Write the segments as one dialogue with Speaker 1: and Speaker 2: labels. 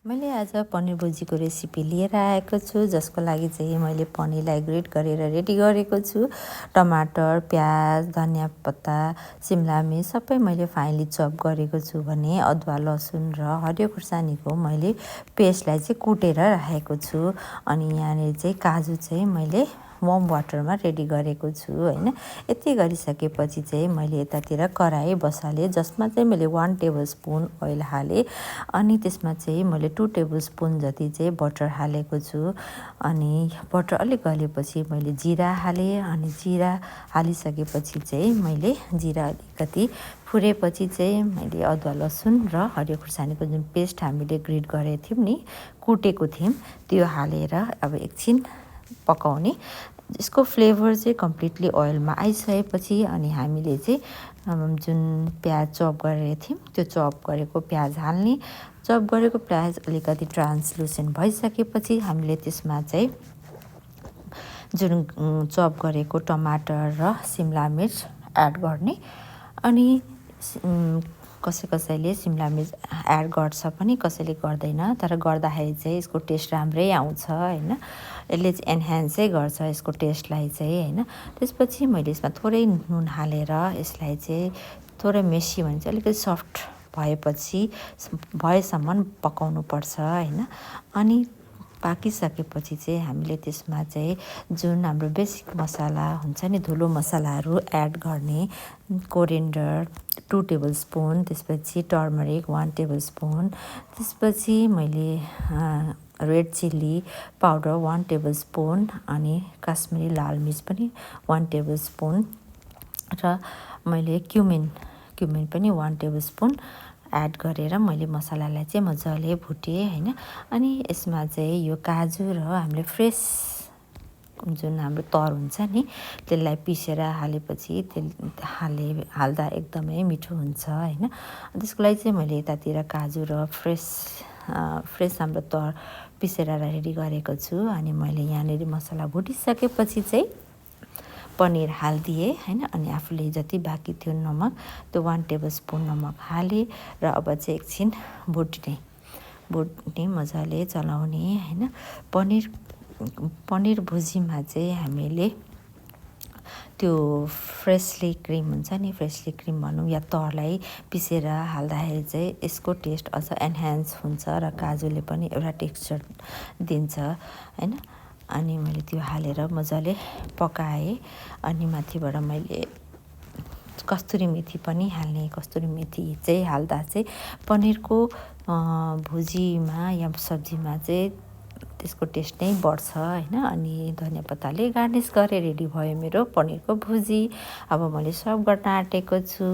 Speaker 1: मैले आज पनिर भुजीको रेसिपी लिएर आएको छु, जसको लागि चाहिँ मैले पनिरलाई ग्रेट गरेर रेडी गरेको छु। टमाटर, प्याज, धनियाँ पत्ता, सिमला मिर्च सबै मैले फाइनली चप गरेको छु भने अदुवा, लसुन र हरियो खुर्सानीको मैले पेस्टलाई चाहिँ कुटेर राखेको छु। अनि यहाँनिर चाहिँ काजु चाहिँ मैले वार्म वाटरमा रेडी गरेको छु हैन। यति गरिसकेपछि चाहिँ मैले यतातिर कराई बसालेँ, जसमा चाहिँ मैले 1 टेबलस्पुन ओइल हालेँ। अनि त्यसमा चाहिँ मैले 2 टेबलस्पुन जति चाहिँ बटर हालेको छु। अनि बटर अलिक गलेपछि मैले जिरा हालेँ। अनि जिरा हालिसकेपछि चाहिँ मैले जिरा अलिकति फुरेपछि चाहिँ मैले अदुवा, लसुन र हरियो खुर्सानीको जुन पेस्ट हामीले ग्रेट गरेको थियौँ नि, कुटेको थियौँ, त्यो हालेर अब एकछिन पकाउने। यसको फ्लेभर चाहिँ कम्प्लिटली ओइलमा आइसकेपछि अनि हामीले चाहिँ जुन प्याज चप गरेको थियौँ त्यो चप गरेको प्याज हाल्ने। चप गरेको प्याज अलिकति ट्रान्सलुसेन्ट भइसकेपछि हामीले त्यसमा चाहिँ जुन चप गरेको टमाटर र सिमला मिर्च एड गर्ने। अनि कसैले सिमला मिर्च एड गर्छ पनि, कसैले गर्दैन, तर गर्दाखेरि चाहिँ यसको टेस्ट राम्रै आउँछ हैन। यसले चाहिँ एन्हान्सै गर्छ यसको टेस्टलाई चाहिँ हैन। त्यसपछि मैले यसमा थोरै नुन हालेर यसलाई चाहिँ थोरै मेसी भन्छ अलिकति सफ्ट भएसम्म पकाउनु पर्छ हैन। अनि पाकिसकेपछि चाहिँ हामीले त्यसमा चाहिँ जुन हाम्रो बेसिक मसला हुन्छ नि, धुलो मसलाहरू एड गर्ने। कोरिएन्डर 2 टेबलस्पुन, त्यसपछि टर्मरिक 1 टेबलस्पुन, त्यसपछि मैले रेड चिल्ली पाउडर 1 टेबलस्पुन, अनि काश्मिरी लाल मिर्च पनि 1 टेबलस्पुन, र मैले क्युमिन पनि 1 टेबलस्पुन एड गरेर मैले मसलालाई चाहिँ मजाले भुटेँ हैन। अनि यसमा चाहिँ यो काजु र हामीले फ्रेस जुन हाम्रो तर हुन्छ नि, त्यसलाई पिसेर हालेपछि हाल्दा एकदमै मिठो हुन्छ हैन। त्यसको लागि चाहिँ मैले यतातिर काजु र फ्रेस हाम्रो तर पिसेर रेडी गरेको छु। अनि मैले यहाँनिर मसला भुटिसकेपछि चाहिँ पनिर हालिदिएँ हैन। अनि आफूले जति बाँकी थियो नमक, त्यो 1 टेबलस्पुन नमक हालेँ। र अब चाहिँ एकछिन भुट्ने मजाले चलाउने हैन। पनिर भुजीमा चाहिँ हामीले त्यो फ्रेसली क्रिम हुन्छ नि, फ्रेसली क्रिम भनौँ या तरलाई पिसेर हाल्दाखेरि चाहिँ यसको टेस्ट अझ एन्हान्स हुन्छ र काजुले पनि एउटा टेक्स्चर दिन्छ हैन। अनि मैले त्यो हालेर मजाले पकाएँ। अनि माथिबाट मैले कस्तुरी मेथी पनि हाल्ने। कस्तुरी मेथी चाहिँ हाल्दा चाहिँ पनिरको भुजीमा या सब्जीमा चाहिँ त्यसको टेस्ट नै बढ्छ हैन। अनि धनियाँ पत्ताले गार्निस गरेँ। रेडी भयो मेरो पनिरको भुजी। अब मैले सर्भ गर्न आँटेको छु।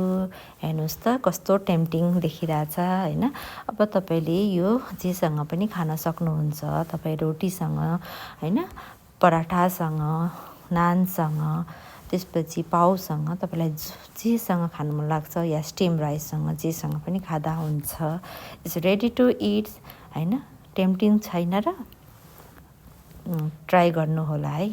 Speaker 1: हेर्नुहोस् त कस्तो टेम्पटिङ देखिरहेछ हैन। अब तपाईँले यो जेसँग पनि खान सक्नुहुन्छ। तपाईँ रोटीसँग हैन, पराठासँग, नानसँग, त्यसपछि पाउसँग, तपाईँलाई जेसँग खानु मन लाग्छ, या स्टिम राइससँग, जेसँग पनि खाँदा हुन्छ। इट्स रेडी टु इट हैन। टेम्पटिङ छैन र ट्राई गर्नु होला है।